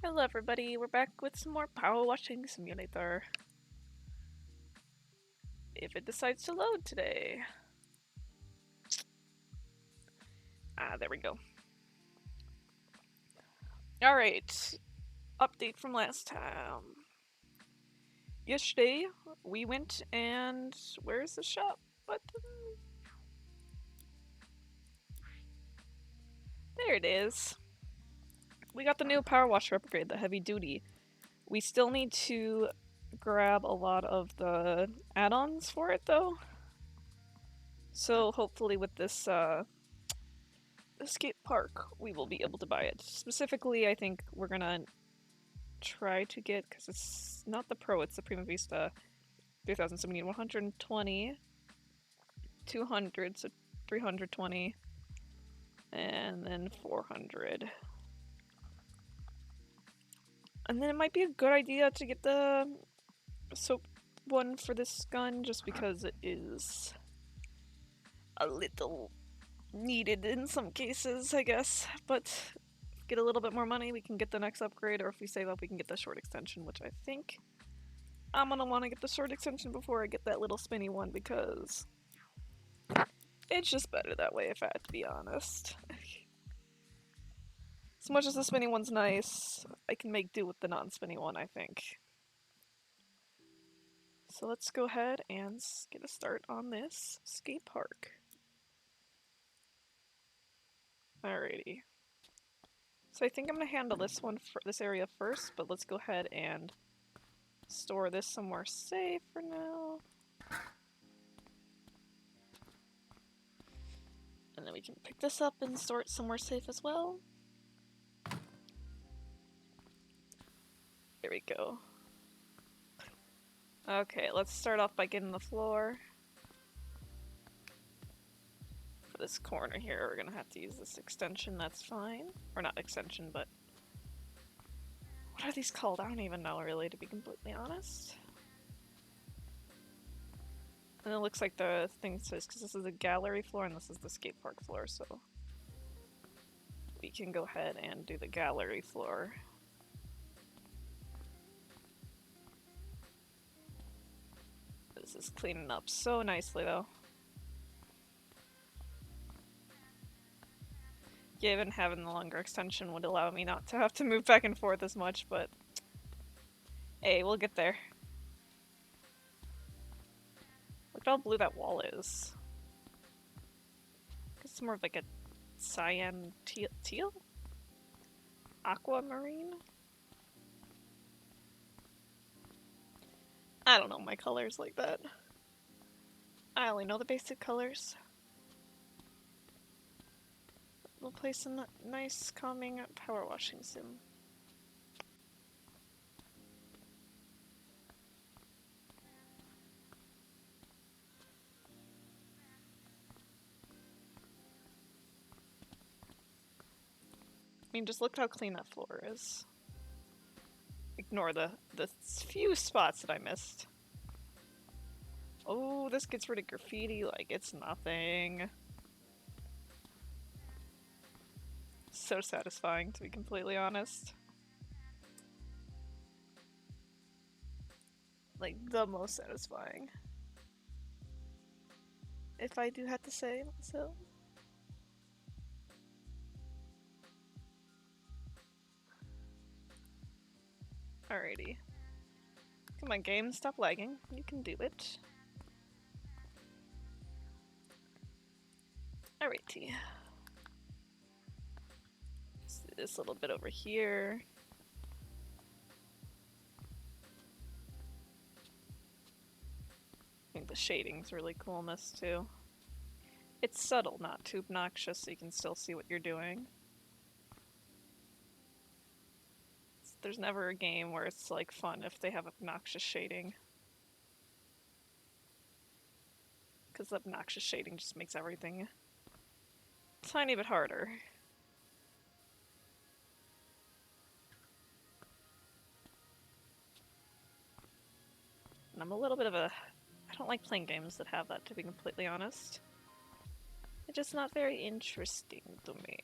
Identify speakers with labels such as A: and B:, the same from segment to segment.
A: Hello everybody, we're back with some more Power Washing Simulator. If it decides to load today. Ah, there we go. Alright, update from last time. Yesterday, we went and... where's the shop button? There it is. We got the new Power Washer upgrade, the heavy duty. We still need to grab a lot of the add-ons for it though. So hopefully with this SkatePark, we will be able to buy it. Specifically, I think we're gonna try to get, because it's not the Pro, it's the Prima Vista 3017, 120, 200, so 320, and then 400. And then it might be a good idea to get the soap one for this gun, just because it is a little needed in some cases, I guess. But get a little bit more money, we can get the next upgrade, or if we save up, we can get the short extension, which I think I'm gonna want to get the short extension before I get that little spinny one, because it's just better that way, if I had to be honest. As much as the spinny one's nice, I can make do with the non-spinny one, I think. So let's go ahead and get a start on this skate park. Alrighty. So I think I'm gonna handle this one for this area first, but let's go ahead and store this somewhere safe for now. And then we can pick this up and store it somewhere safe as well. There we go. Okay, let's start off by getting the floor. For this corner here, we're gonna have to use this extension, that's fine. Or not extension, but... what are these called? I don't even know, really, to be completely honest. And it looks like the thing says, because this is a gallery floor and this is the skate park floor, so... we can go ahead and do the gallery floor. This is cleaning up so nicely, though. Yeah, even having the longer extension would allow me not to have to move back and forth as much, but... hey, we'll get there. Look at how blue that wall is. It's more of like a cyan teal? Aquamarine? I don't know my colors like that. I only know the basic colors. We'll play some nice, calming power washing sim. I mean, just look how clean that floor is. Ignore the few spots that I missed. Oh, this gets rid of graffiti like it's nothing. So satisfying, to be completely honest. Like, the most satisfying. If I do have to say so. Alrighty. Come on, game, stop lagging. You can do it. Alrighty. Let's do this little bit over here. I think the shading's really cool in this too. It's subtle, not too obnoxious, so you can still see what you're doing. There's never a game where it's like fun if they have obnoxious shading. Because the obnoxious shading just makes everything a tiny bit harder. And I'm a little bit of a... I don't like playing games that have that, to be completely honest. It's just not very interesting to me.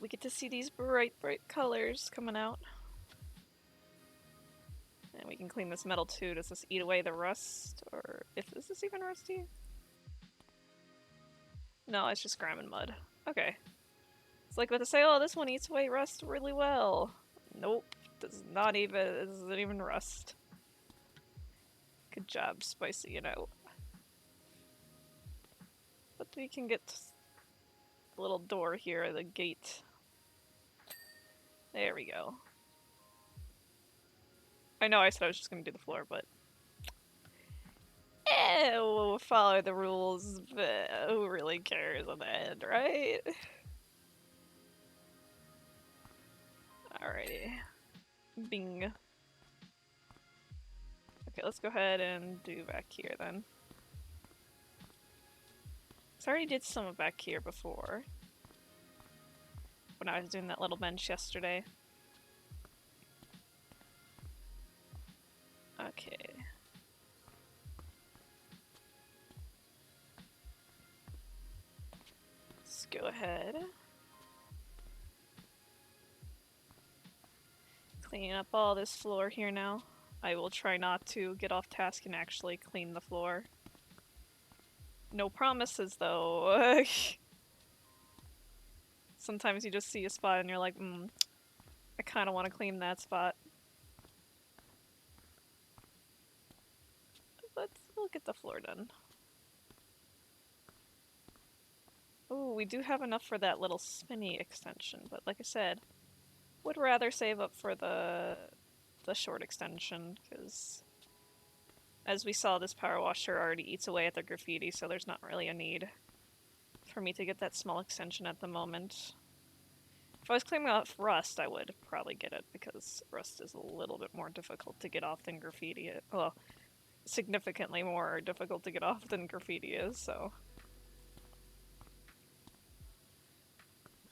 A: we get to see these bright, bright colors coming out. And we can clean this metal too. Does this eat away the rust? Or is this even rusty? No, it's just grime and mud. Okay. It's like about to say, oh, this one eats away rust really well. Nope. Does not even, it doesn't even rust. Good job, Spicy, you know. But we can get the little door here, the gate. There we go. I know I said I was just gonna do the floor, but we'll follow the rules, but who really cares on the end, right? Alrighty. Bing. Okay, let's go ahead and do back here then. So I already did some back here before. When I was doing that little bench yesterday. Okay. Let's go ahead. Clean up all this floor here now. I will try not to get off task and actually clean the floor. No promises though. Sometimes you just see a spot and you're like, I kind of want to clean that spot. But we'll get the floor done. Oh, we do have enough for that little spinny extension, but like I said, would rather save up for the short extension, because as we saw, this power washer already eats away at the graffiti, so there's not really a need for me to get that small extension at the moment. If I was cleaning off rust, I would probably get it, because rust is a little bit more difficult to get off than graffiti. Well, significantly more difficult to get off than graffiti is, so.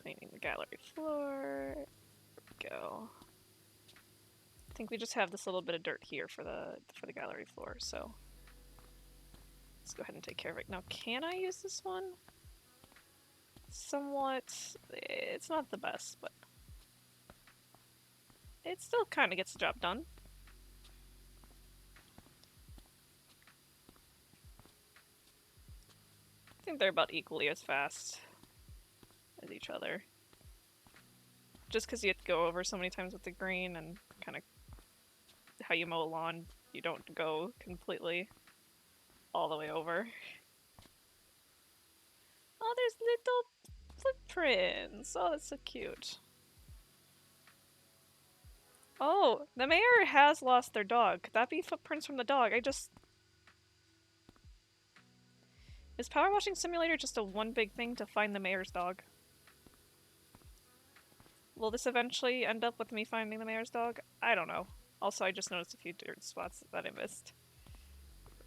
A: Cleaning the gallery floor. There we go. I think we just have this little bit of dirt here for the gallery floor, so let's go ahead and take care of it. Now, can I use this one? Somewhat. It's not the best, but it still kind of gets the job done. I think they're about equally as fast as each other. Just because you have to go over so many times with the green and kind of how you mow a lawn, you don't go completely all the way over. Oh, there's little footprints. Oh, that's so cute. Oh, the mayor has lost their dog. Could that be footprints from the dog? Is Power Washing Simulator just a one big thing to find the mayor's dog? Will this eventually end up with me finding the mayor's dog? I don't know. Also, I just noticed a few dirt spots that I missed.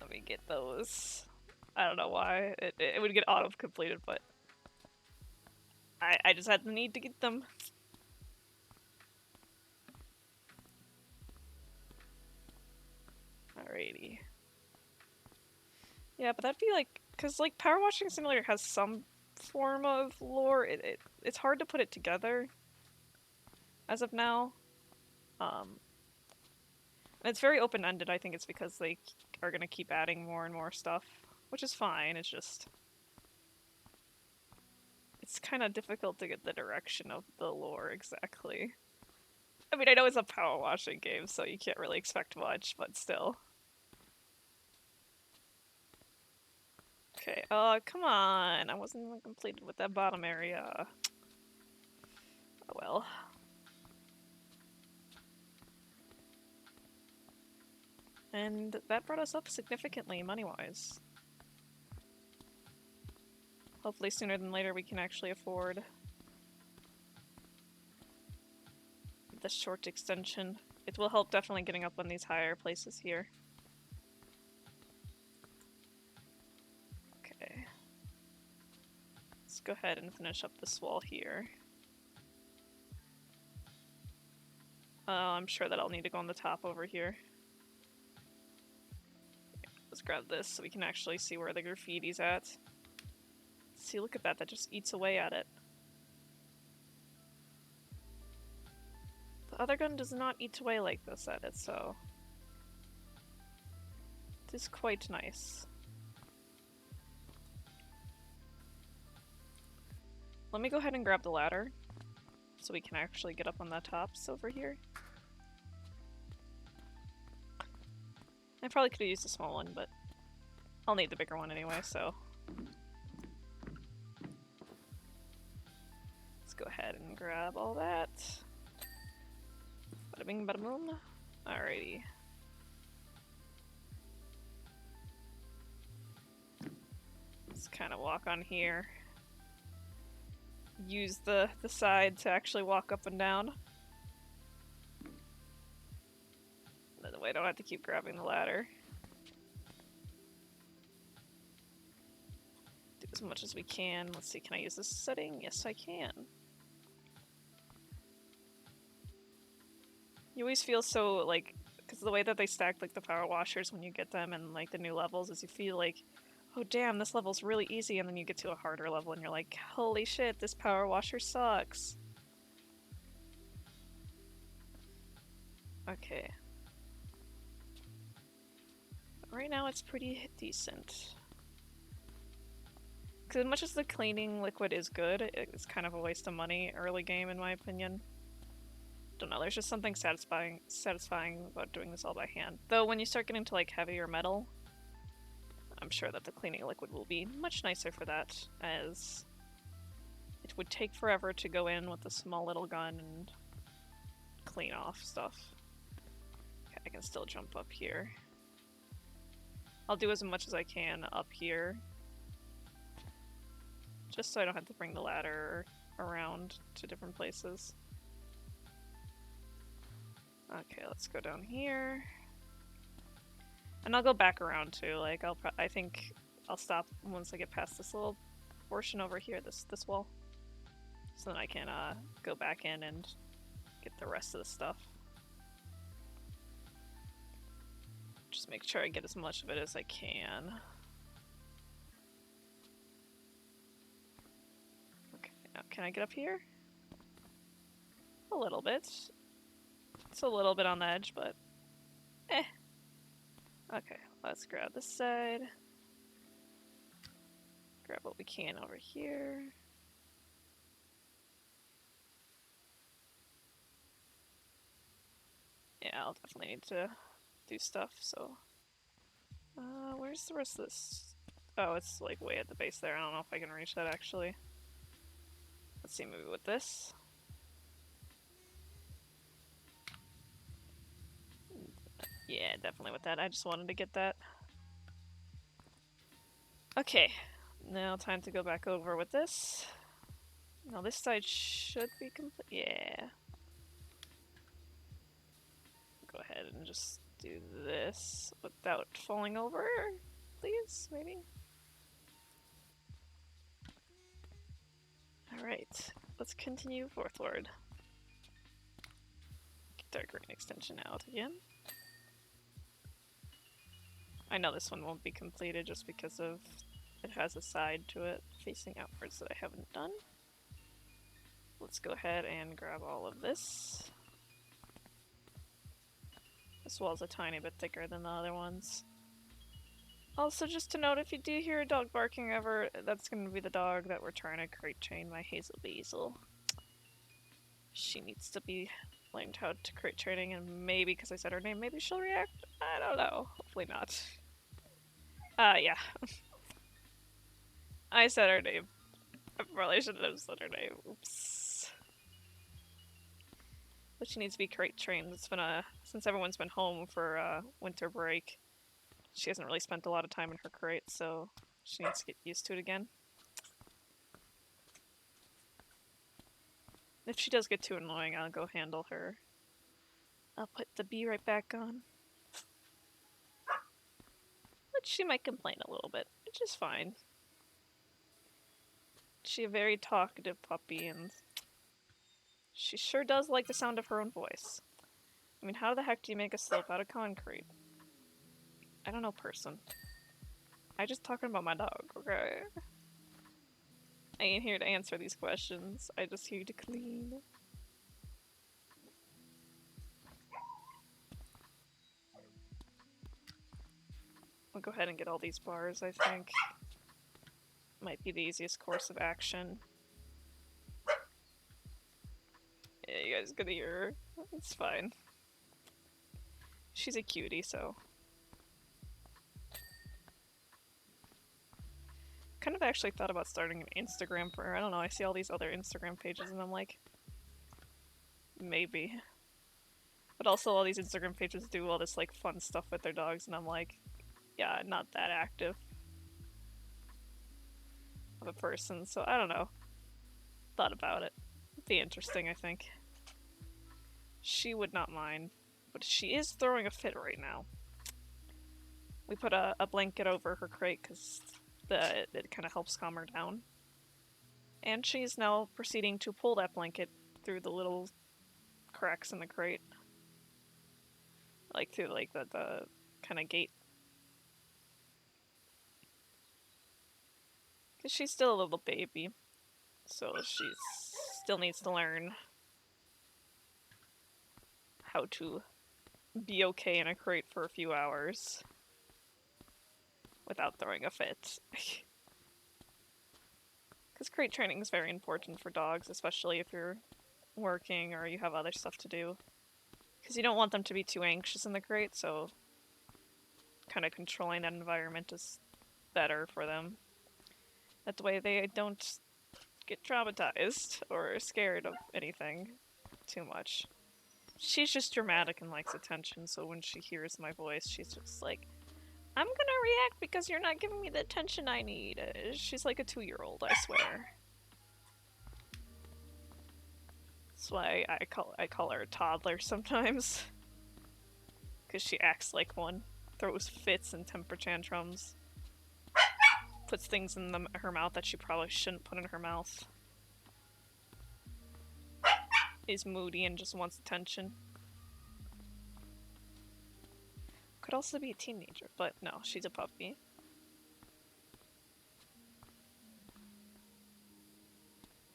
A: Let me get those. I don't know why. It would get auto-completed, but I just had the need to get them. Alrighty. Yeah, but that'd be like... Because, like, Power Washing Simulator has some form of lore. It's hard to put it together as of now. And it's very open-ended. I think it's because they are going to keep adding more and more stuff, which is fine. It's just... It's kind of difficult to get the direction of the lore exactly. I mean, I know it's a power washing game, so you can't really expect much, but still. Okay, come on. I wasn't even completed with that bottom area. Oh well. And that brought us up significantly money-wise. Hopefully sooner than later we can actually afford the short extension. It will help definitely getting up on these higher places here. Okay. Let's go ahead and finish up this wall here. I'm sure that I'll need to go on the top over here. Let's grab this so we can actually see where the graffiti's at. See, look at that, that just eats away at it. The other gun does not eat away like this at it, so it is quite nice. Let me go ahead and grab the ladder so we can actually get up on the tops over here. I probably could have used a small one, but I'll need the bigger one anyway, so. Let's go ahead and grab all that. Bada bing, bada boom. Alrighty. Let's kind of walk on here. Use the side to actually walk up and down. That way I don't have to keep grabbing the ladder. Do as much as we can. Let's see, can I use this setting? Yes, I can. You always feel so, like, because the way that they stack, like, the power washers when you get them and, like, the new levels is you feel like, oh damn, this level's really easy, and then you get to a harder level and you're like, holy shit, this power washer sucks. Okay. Right now it's pretty decent. Because as much as the cleaning liquid is good, it's kind of a waste of money early game in my opinion. Don't know, there's just something satisfying about doing this all by hand. Though when you start getting to like heavier metal, I'm sure that the cleaning liquid will be much nicer for that, as it would take forever to go in with a small little gun and clean off stuff. Okay, I can still jump up here. I'll do as much as I can up here, just so I don't have to bring the ladder around to different places. Okay, let's go down here. And I'll go back around too, like I think I'll stop once I get past this little portion over here, this wall. So then I can go back in and get the rest of the stuff. Just make sure I get as much of it as I can. Okay, now can I get up here? A little bit. It's a little bit on the edge, but eh. Okay, let's grab this side. Grab what we can over here. Yeah, I'll definitely need to do stuff, so. Where's the rest of this? Oh, it's like way at the base there. I don't know if I can reach that actually. Let's see, maybe with this. Yeah, definitely with that. I just wanted to get that. Okay, now time to go back over with this. Now this side should be complete. Yeah. Go ahead and just do this without falling over, please, maybe? Alright, let's continue forthward. Get our green extension out again. I know this one won't be completed just because of it has a side to it facing outwards that I haven't done. Let's go ahead and grab all of this. This wall's a tiny bit thicker than the other ones. Also, just to note, if you do hear a dog barking ever, that's going to be the dog that we're trying to crate train, my Hazel Basil. She needs to be learned how to crate training, and maybe because I said her name, maybe she'll react? I don't know. Hopefully not. Yeah. I said her name. I probably shouldn't have said her name. Oops. But she needs to be crate trained. It's been since everyone's been home for winter break, she hasn't really spent a lot of time in her crate, so she needs to get used to it again. If she does get too annoying, I'll go handle her. I'll put the bee right back on. But she might complain a little bit, which is fine. She's a very talkative puppy, and she sure does like the sound of her own voice. I mean, how the heck do you make a slope out of concrete? I don't know, person. I just talking about my dog, okay? I ain't here to answer these questions. I just here to clean. go ahead and get all these bars, I think. Might be the easiest course of action. Yeah, you guys gonna hear her. It's fine. She's a cutie, so. Kind of actually thought about starting an Instagram for her. I don't know, I see all these other Instagram pages and I'm like, maybe. But also all these Instagram pages do all this like fun stuff with their dogs and I'm like, yeah, not that active of a person, so I don't know. Thought about it. It'd be interesting, I think. She would not mind, but she is throwing a fit right now. We put a blanket over her crate because it kind of helps calm her down. And she's now proceeding to pull that blanket through the little cracks in the crate. Like through like the kind of gate. Because she's still a little baby. So she still needs to learn how to be okay in a crate for a few hours without throwing a fit. Because crate training is very important for dogs, especially if you're working or you have other stuff to do. Because you don't want them to be too anxious in the crate, so kind of controlling that environment is better for them. That way they don't get traumatized or scared of anything too much. She's just dramatic and likes attention, so when she hears my voice, she's just like, I'm gonna react because you're not giving me the attention I need. She's like a 2-year-old, I swear. That's why I call her a toddler sometimes. Because she acts like one. Throws fits and temper tantrums. Puts things in her mouth that she probably shouldn't put in her mouth. Is moody and just wants attention. Could also be a teenager, but no, she's a puppy.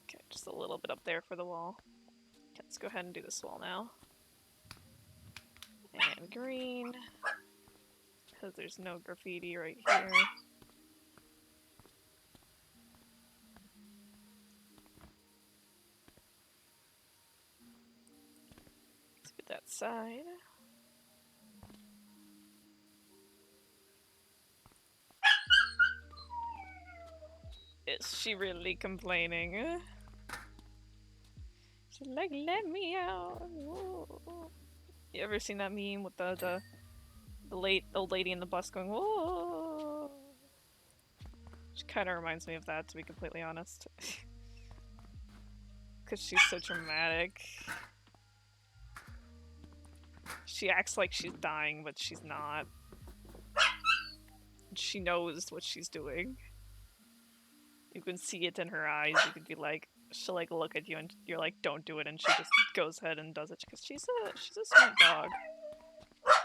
A: Okay, just a little bit up there for the wall. Okay, let's go ahead and do this wall now. And green. Because there's no graffiti right here. Let's get that side. Is she really complaining? She's like, let me out. Whoa. You ever seen that meme with the late old lady in the bus going, whoa? She kind of reminds me of that, to be completely honest. Because she's so dramatic. She acts like she's dying, but she's not. She knows what she's doing. You can see it in her eyes. You could be like, she'll like look at you and you're like, don't do it, and she just goes ahead and does it because she's a smart dog.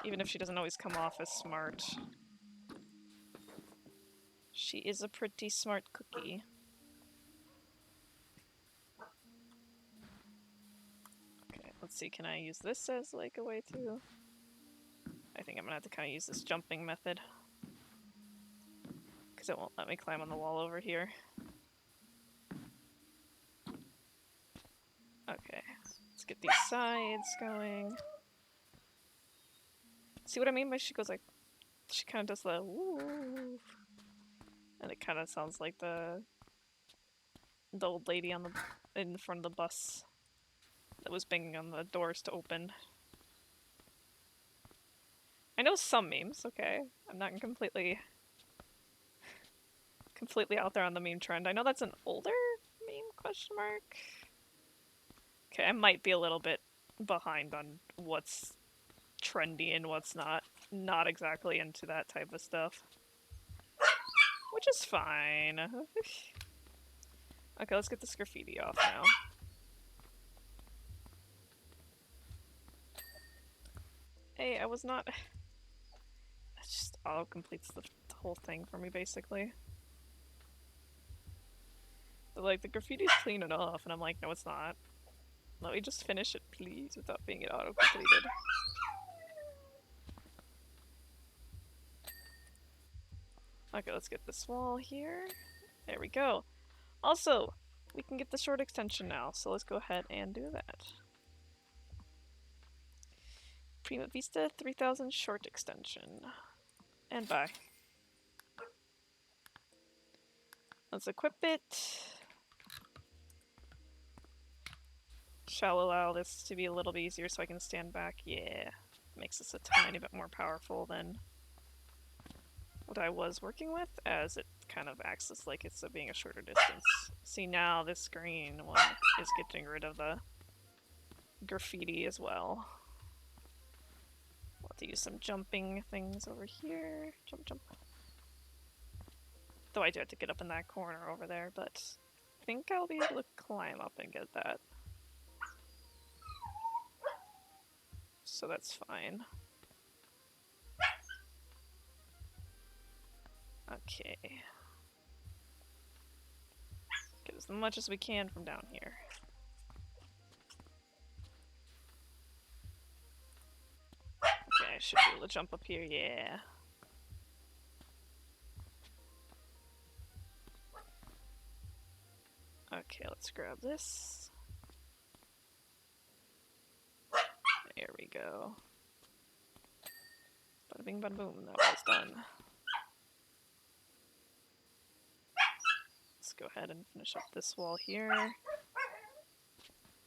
A: Even if she doesn't always come off as smart. She is a pretty smart cookie. Okay, let's see, can I use this as like a way to... I think I'm gonna have to kind of use this jumping method. Because it won't let me climb on the wall over here. Okay, let's get these sides going. See what I mean by she goes like... She kind of does the woo, and it kind of sounds like the old lady on in front of the bus that was banging on the doors to open. I know some memes, okay? I'm not completely out there on the meme trend. I know that's an older meme, question mark. Okay, I might be a little bit behind on what's trendy and what's not. Not exactly into that type of stuff. Which is fine. Okay, let's get this graffiti off now. Hey, I was not... That just auto-completes the whole thing for me, basically. But, like, the graffiti's clean enough, and I'm like, no it's not. Let me just finish it, please, without being it auto-completed. Okay, let's get this wall here. There we go. Also, we can get the short extension now, so let's go ahead and do that. Prima Vista 3000 short extension. And bye. Let's equip it. Shall allow this to be a little bit easier so I can stand back. Yeah. Makes this a tiny bit more powerful than what I was working with, as it kind of acts as like it's being a shorter distance. See, now this green one is getting rid of the graffiti as well. We'll have to use some jumping things over here. Jump, jump. Though I do have to get up in that corner over there, but I think I'll be able to climb up and get that. So that's fine. Okay. Get as much as we can from down here. Okay, I should be able to jump up here, yeah. Okay, let's grab this. There we go. Bada bing, bada boom, that was done. Let's go ahead and finish up this wall here.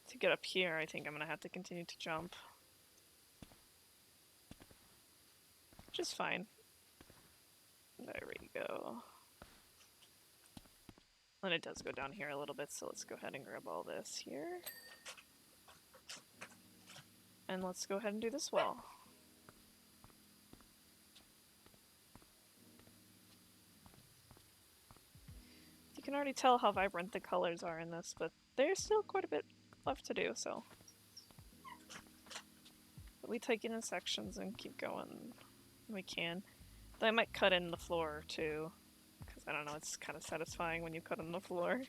A: To get up here, I think I'm gonna have to continue to jump. Which is fine. There we go. And it does go down here a little bit, so let's go ahead and grab all this here. And let's go ahead and do this wall. You can already tell how vibrant the colors are in this, but there's still quite a bit left to do, so. But we take it in sections and keep going when we can. Though I might cut in the floor too, because I don't know, it's kind of satisfying when you cut in the floor.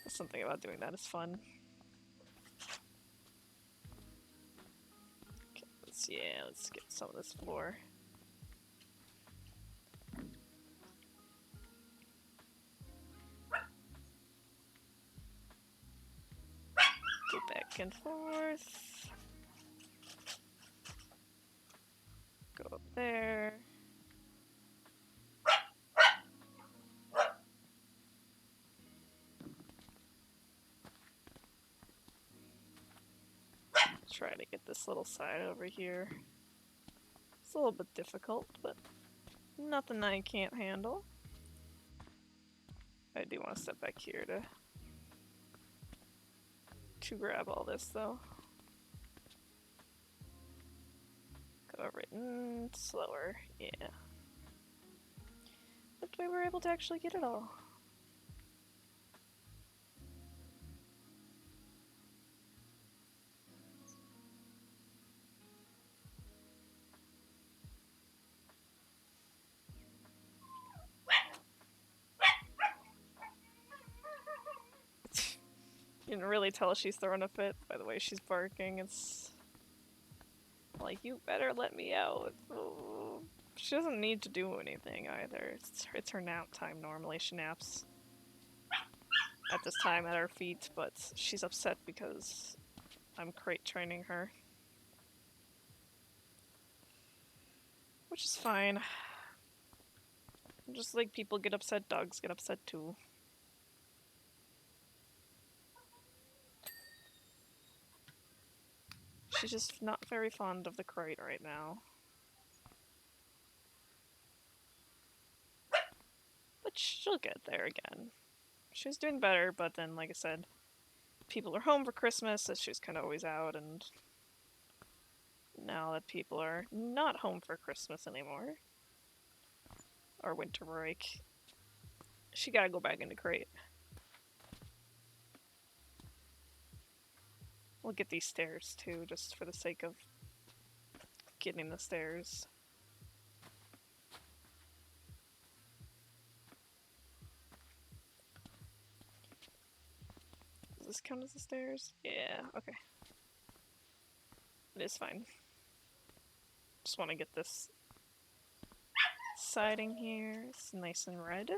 A: Something about doing that is fun. Okay, let's get some of this floor. Go back and forth. Go up there. Try to get this little side over here. It's a little bit difficult, but nothing I can't handle. I do want to step back here to grab all this though. Go over it slower, yeah. But we were able to actually get it all. You can really tell she's throwing a fit by the way she's barking. It's like, you better let me out. Oh. She doesn't need to do anything either. It's her nap time normally. She naps at this time at our feet, but she's upset because I'm crate training her. Which is fine. Just like people get upset, dogs get upset too. She's just not very fond of the crate right now. But she'll get there again. She's doing better, but then, like I said, people are home for Christmas, so she's kind of always out, and now that people are not home for Christmas anymore, or winter break, she gotta go back into crate. We'll get these stairs too, just for the sake of getting the stairs. Does this count as the stairs? Yeah, okay. It is fine. Just want to get this siding here. It's nice and red.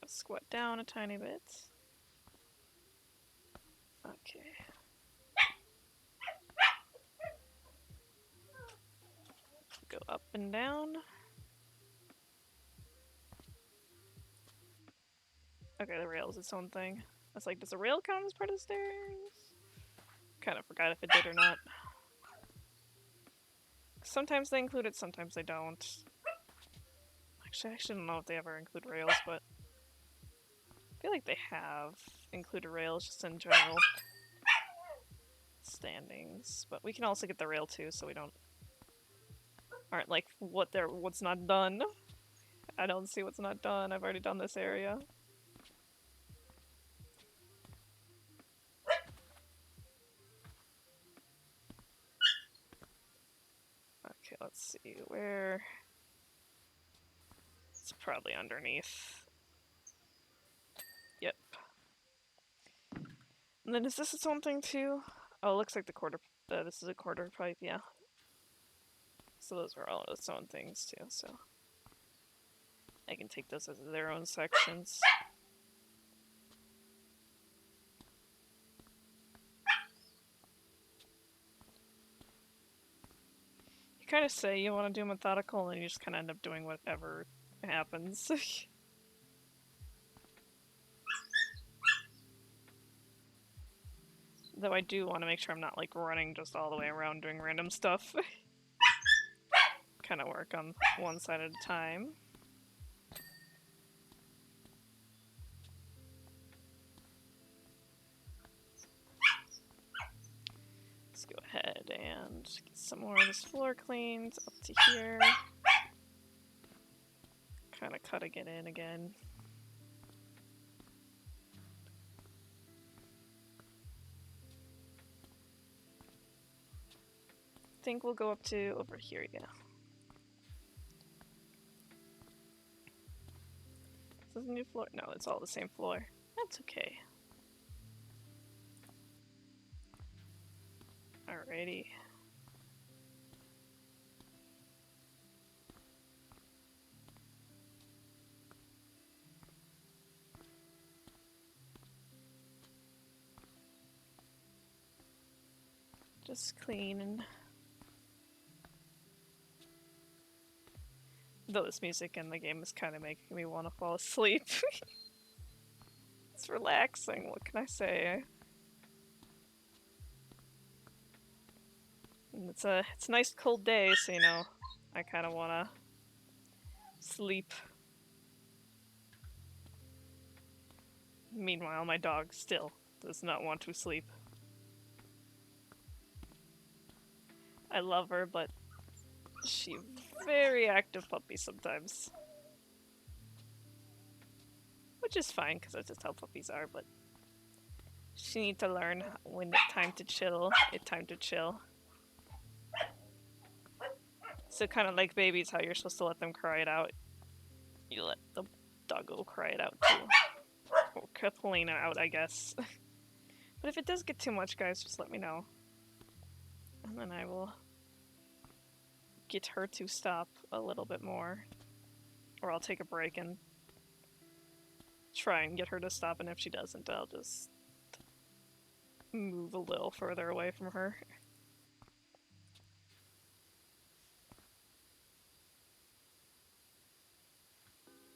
A: Gotta squat down a tiny bit. Okay. Go up and down. Okay, the rail is its own thing. I was like, does the rail count as part of the stairs? Kind of forgot if it did or not. Sometimes they include it, sometimes they don't. Actually, I shouldn't know if they ever include rails, but I feel like they have included rails just in general standings. But we can also get the rail too, so we aren't like what's not done. I don't see what's not done. I've already done this area. Okay, let's see where. It's probably underneath. Yep. And then is this its own thing too? Oh, it looks like this is a quarter pipe, yeah. So those are all its own things too, so I can take those as their own sections. You kind of say you want to do methodical, and you just kind of end up doing whatever happens. Though I do want to make sure I'm not like running just all the way around doing random stuff. Kind of work on one side at a time. Let's go ahead and get some more of this floor cleaned up to here. Kind of cutting it in again. I think we'll go up to over here, yeah. Is this a new floor? No, it's all the same floor. That's okay. Alrighty. Just cleaning. Though this music in the game is kind of making me want to fall asleep. It's relaxing, what can I say? And it's a nice cold day, so you know, I kind of want to sleep. Meanwhile, my dog still does not want to sleep. I love her, but she's very active puppy sometimes. Which is fine, because that's just how puppies are, but she needs to learn when it's time to chill, it's time to chill. So kind of like babies, how you're supposed to let them cry it out. You let the doggo cry it out too. Or complain it out, I guess. But if it does get too much, guys, just let me know. And then I will get her to stop a little bit more. Or I'll take a break and try and get her to stop, and if she doesn't, I'll just move a little further away from her.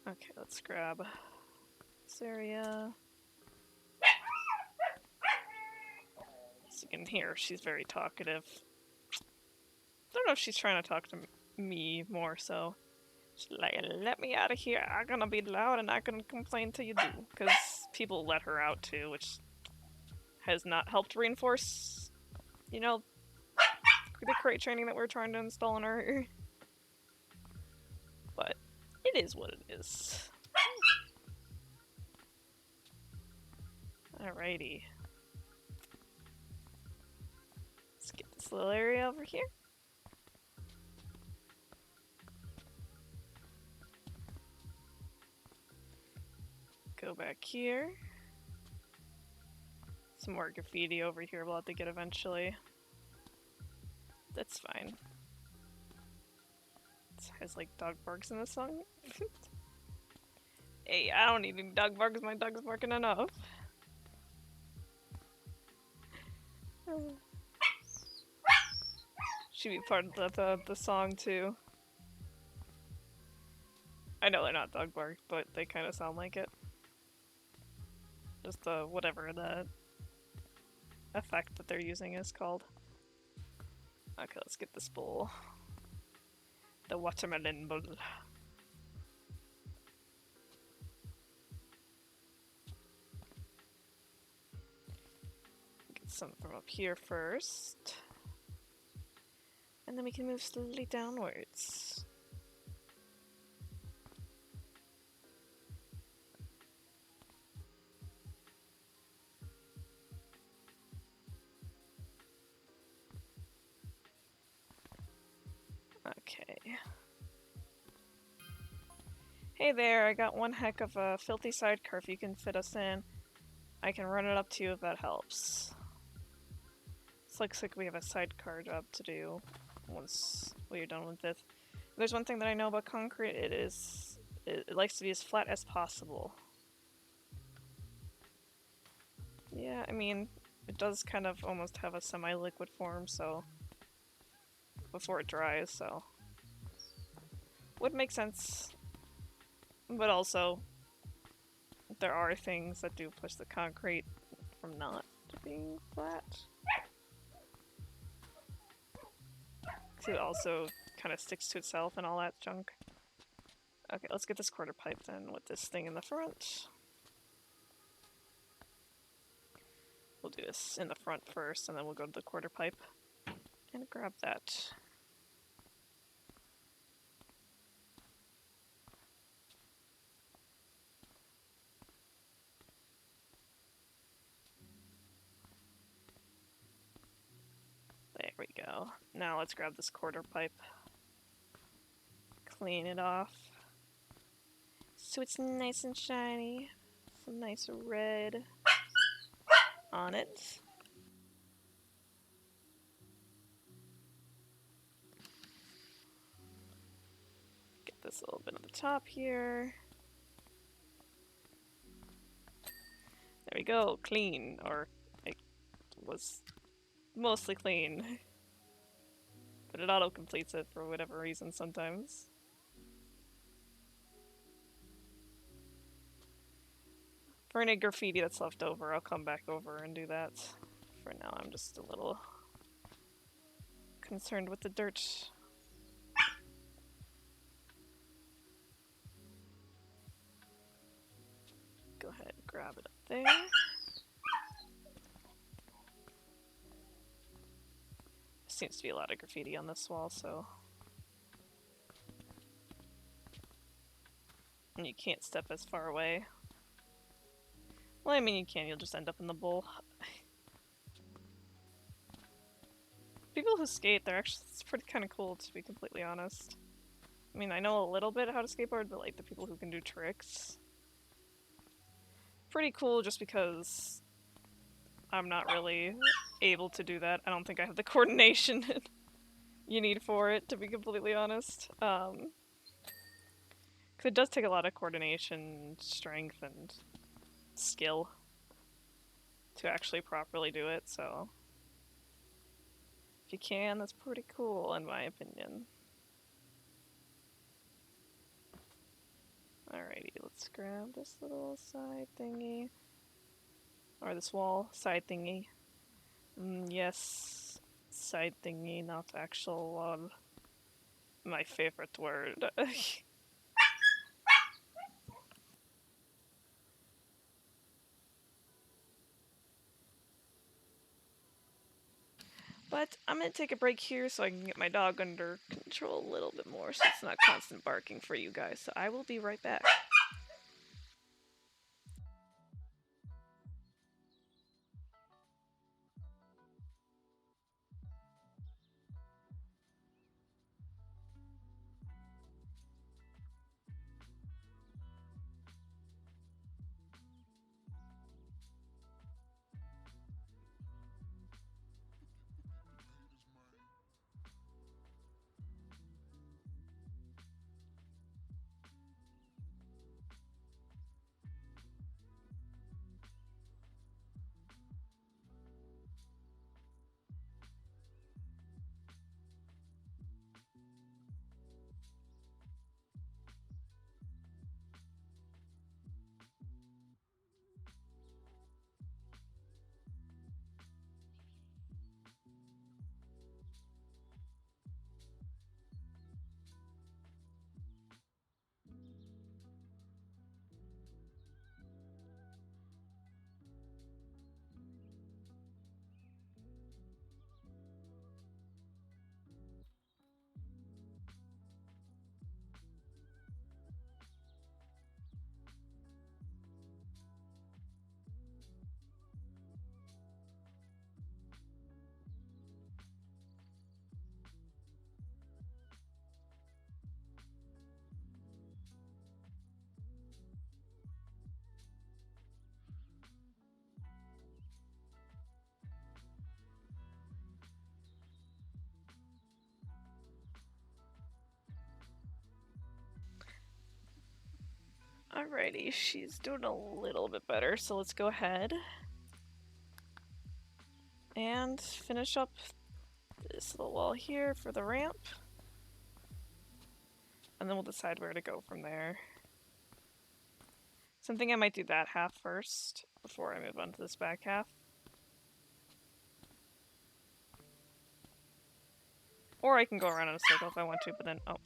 A: Okay, let's grab this area. As you can hear, she's very talkative. I don't know if she's trying to talk to me more so. She's like, let me out of here, I'm gonna be loud and I'm gonna complain till you do. Because people let her out too, which has not helped reinforce, you know, the crate training that we're trying to install in her. But it is what it is. Alrighty. Let's get this little area over here. Go back here. Some more graffiti over here we'll have to get eventually. That's fine. It has like dog barks in the song. Hey, I don't need any dog barks, my dog's barking enough. Should be part of the song too. I know they're not dog barks, but they kind of sound like it. Just the whatever the effect that they're using is called. Okay, let's get this bowl. The watermelon bowl. Get some from up here first. And then we can move slowly downwards. Okay. Hey there, I got one heck of a filthy sidecar if you can fit us in. I can run it up to you if that helps. It looks like we have a sidecar job to do once we're done with this. If there's one thing that I know about concrete, it likes to be as flat as possible. Yeah, I mean, it does kind of almost have a semi-liquid form, so before it dries, so would make sense. But also, there are things that do push the concrete from not being flat. It also kind of sticks to itself and all that junk. Okay, let's get this quarter pipe then with this thing in the front. We'll do this in the front first, and then we'll go to the quarter pipe and grab that. There we go. Now let's grab this quarter pipe. Clean it off. So it's nice and shiny. Some nice red on it. Get this a little bit at the top here. There we go, clean, or it was mostly clean. But it auto-completes it for whatever reason sometimes. For any graffiti that's left over, I'll come back over and do that. For now, I'm just a little concerned with the dirt. Go ahead and grab it up there. Seems to be a lot of graffiti on this wall, so... And you can't step as far away. Well, I mean you can, you'll just end up in the bowl. People who skate, they're actually, it's pretty kind of cool to be completely honest. I mean, I know a little bit how to skateboard, but like the people who can do tricks. Pretty cool just because I'm not really able to do that. I don't think I have the coordination you need for it, to be completely honest. 'Cause it does take a lot of coordination, strength, and skill to actually properly do it, so if you can, that's pretty cool in my opinion. Alrighty, let's grab this little side thingy. Or this wall side thingy. Yes, side thingy, not actual wall. My favorite word. But I'm gonna take a break here so I can get my dog under control a little bit more so it's not constant barking for you guys. So I will be right back. Alrighty, she's doing a little bit better, so let's go ahead and finish up this little wall here for the ramp. And then we'll decide where to go from there. So I'm thinking I might do that half first before I move on to this back half. Or I can go around in a circle if I want to, but then, oh.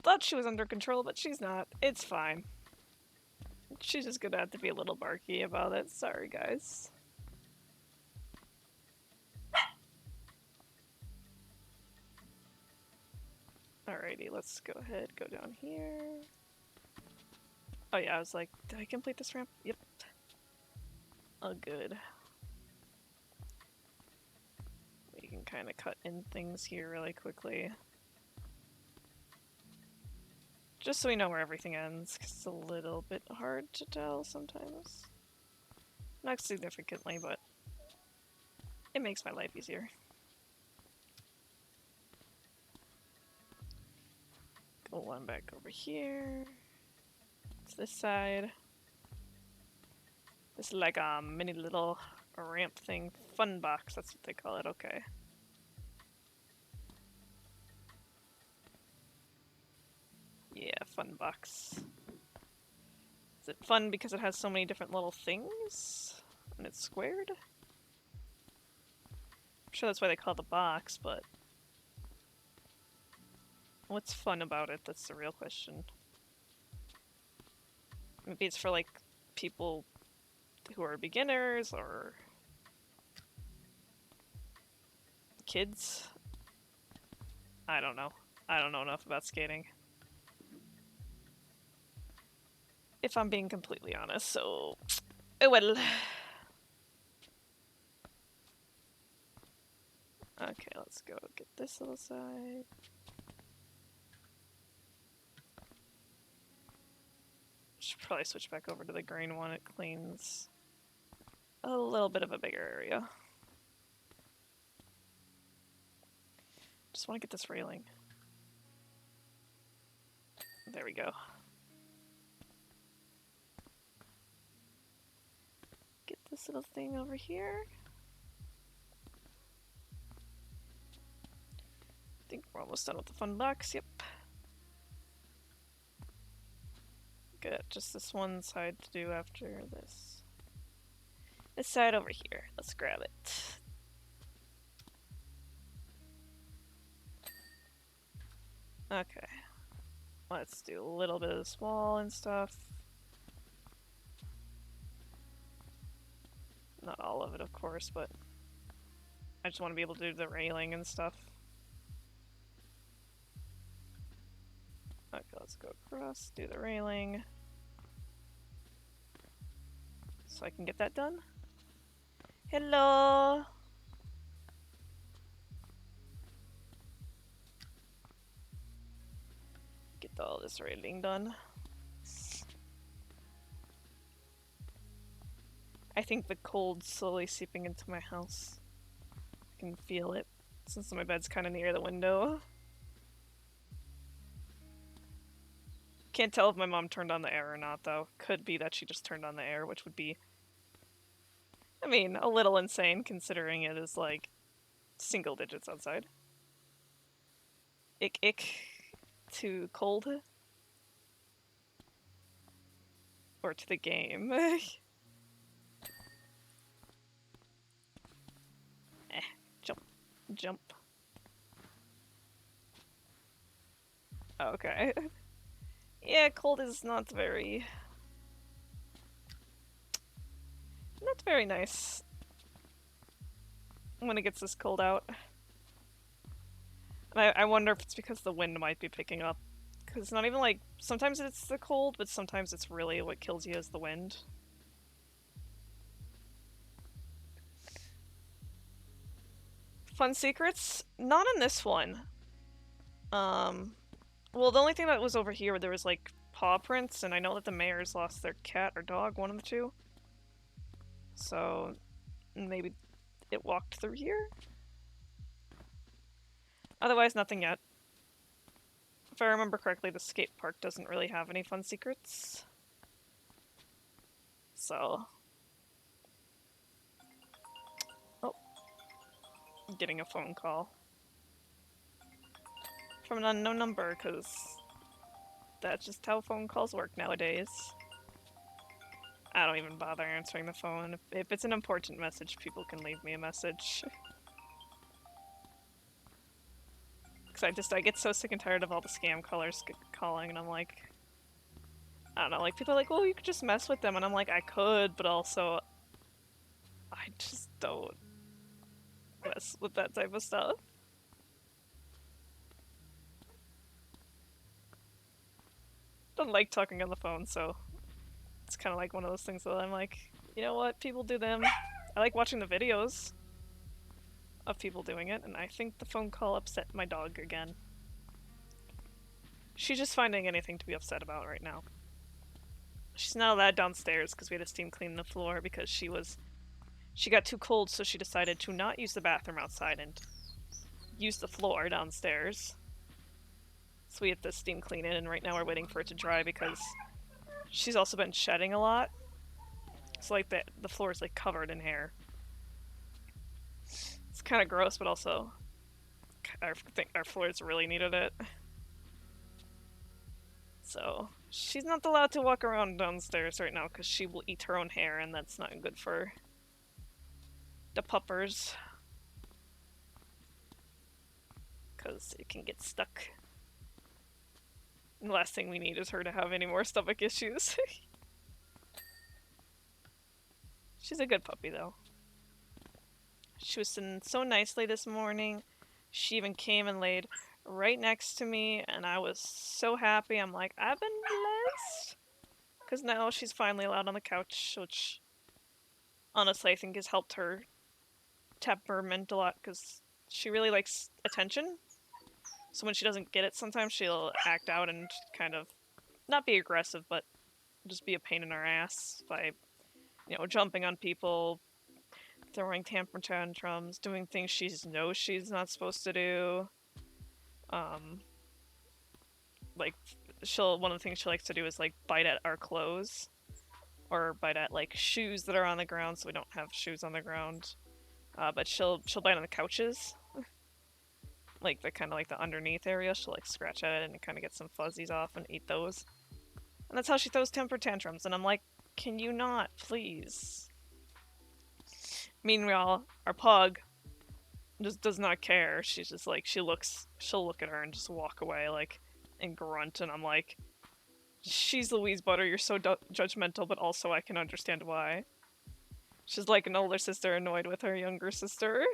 A: Thought she was under control, but she's not. It's fine. She's just gonna have to be a little barky about it. Sorry, guys. Alrighty, let's go ahead, go down here. Oh yeah, I was like, did I complete this ramp? Yep. Oh, good. We can kind of cut in things here really quickly. Just so we know where everything ends, 'cause it's a little bit hard to tell sometimes. Not significantly, but it makes my life easier. Go one back over here. It's this side. This is like a mini little ramp thing. Fun box, that's what they call it, okay. Yeah, fun box. Is it fun because it has so many different little things? And it's squared? I'm sure that's why they call it the box, but what's fun about it? That's the real question. Maybe it's for like people who are beginners or kids. I don't know. I don't know enough about skating. If I'm being completely honest, so oh well. Okay, let's go get this little side. Should probably switch back over to the green one. It cleans a little bit of a bigger area. Just want to get this railing. There we go. Get this little thing over here. I think we're almost done with the fun box, yep. Good, just this one side to do after this. This side over here, let's grab it. Okay, let's do a little bit of this wall and stuff. Not all of it, of course, but I just want to be able to do the railing and stuff. Okay, let's go across, do the railing. So I can get that done. Hello! Get all this railing done. I think the cold's slowly seeping into my house. I can feel it, since my bed's kind of near the window. Can't tell if my mom turned on the air or not, though. Could be that she just turned on the air, which would be, I mean, a little insane, considering it is, like, single digits outside. Ick. To cold. Or to the game. Jump. Okay. Yeah, cold is not very nice when it gets this cold out. And I wonder if it's because the wind might be picking up. Because it's not even like, sometimes it's the cold, but sometimes it's really what kills you is the wind. Fun secrets? Not in this one. Well, the only thing that was over here, there was like paw prints, and I know that the mayor's lost their cat or dog, one of the two. So, maybe it walked through here? Otherwise, nothing yet. if I remember correctly, the skate park doesn't really have any fun secrets. So, oh, I'm getting a phone call from an unknown number, because that's just how phone calls work nowadays. I don't even bother answering the phone. If it's an important message, people can leave me a message. Because I get so sick and tired of all the scam callers calling, and I'm like, I don't know, like, people are like, well, you could just mess with them, and I'm like, I could, but also, I just don't mess with that type of stuff. Don't like talking on the phone, so it's kind of like one of those things that I'm like, you know what, people do them. I like watching the videos of people doing it, and I think the phone call upset my dog again. She's just finding anything to be upset about right now. She's not allowed downstairs because we had to steam clean the floor because she got too cold, so she decided to not use the bathroom outside and use the floor downstairs. So we have to steam clean it, and right now we're waiting for it to dry because she's also been shedding a lot. So like the floor is like covered in hair. It's kind of gross, but also I think our floors really needed it. So she's not allowed to walk around downstairs right now because she will eat her own hair, and that's not good for the puppers. Because it can get stuck. And the last thing we need is her to have any more stomach issues. She's a good puppy, though. She was sitting so nicely this morning. She even came and laid right next to me, and I was so happy. I'm like, I've been blessed. Because now she's finally allowed on the couch, which honestly I think has helped her temperament a lot, because she really likes attention. So when she doesn't get it, sometimes she'll act out and kind of not be aggressive, but just be a pain in her ass by, you know, jumping on people, throwing temper tantrums, doing things she knows she's not supposed to do. Like, one of the things she likes to do is, like, bite at our clothes. Or bite at, like, shoes that are on the ground, so we don't have shoes on the ground. But she'll bite on the couches. Like, the kind of, like, the underneath area. She'll, like, scratch at it and kind of get some fuzzies off and eat those. And that's how she throws temper tantrums. And I'm like, can you not, please? Meanwhile, our pug just does not care. She's just like, she'll look at her and just walk away, like, and grunt. And I'm like, she's Louise Butter, you're so judgmental, but also I can understand why. She's like an older sister annoyed with her younger sister.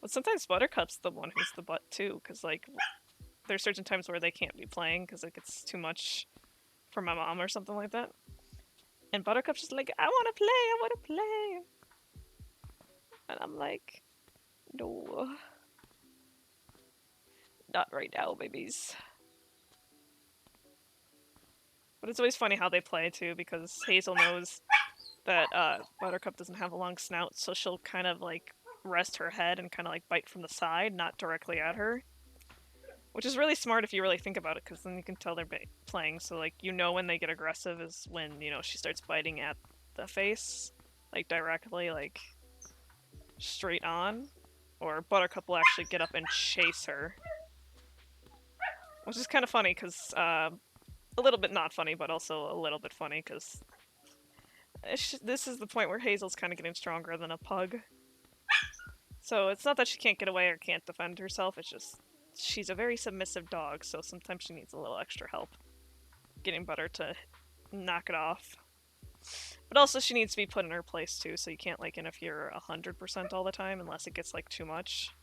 A: But sometimes Buttercup's the one who's the butt, too, because, like, there's certain times where they can't be playing because it gets too much for my mom or something like that. And Buttercup's just like, I want to play. And I'm like, no. Not right now, babies. But it's always funny how they play, too, because Hazel knows that Buttercup doesn't have a long snout, so she'll kind of, like, rest her head and kind of, like, bite from the side, not directly at her. Which is really smart if you really think about it, because then you can tell they're playing, so, like, you know when they get aggressive is when, you know, she starts biting at the face, like, directly, like, straight on. Or Buttercup will actually get up and chase her. Which is kind of funny, because, a little bit not funny, but also a little bit funny, because this is the point where Hazel's kind of getting stronger than a pug. So it's not that she can't get away or can't defend herself, it's just she's a very submissive dog, so sometimes she needs a little extra help getting Butter to knock it off. But also she needs to be put in her place too, so you can't, like, interfere 100% all the time unless it gets, like, too much.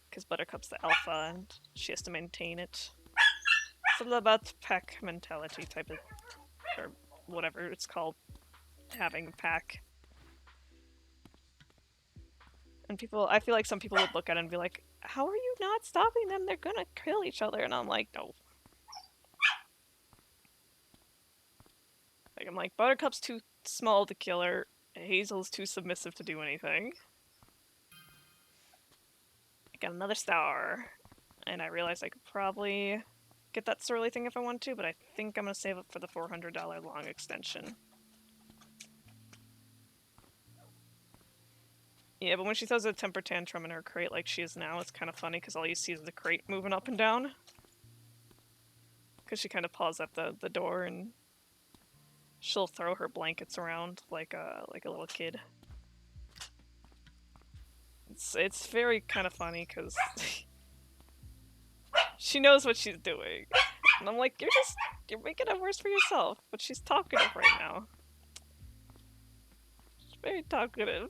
A: Because Buttercup's the alpha and she has to maintain it. It's all about pack mentality type of, or whatever it's called, having a pack. And I feel like some people would look at it and be like, how are you not stopping them? They're gonna kill each other. And I'm like, no. Like, I'm like, Buttercup's too small to kill her. Hazel's too submissive to do anything. got another star. And I realized I could probably get that swirly thing if I want to, but I think I'm going to save up for the $400 long extension. Yeah, but when she throws a temper tantrum in her crate like she is now, it's kind of funny because all you see is the crate moving up and down. Because she kind of paws at the door and she'll throw her blankets around like a little kid. It's very kind of funny because she knows what she's doing. And I'm like, you're making it worse for yourself. But she's talkative right now. She's very talkative.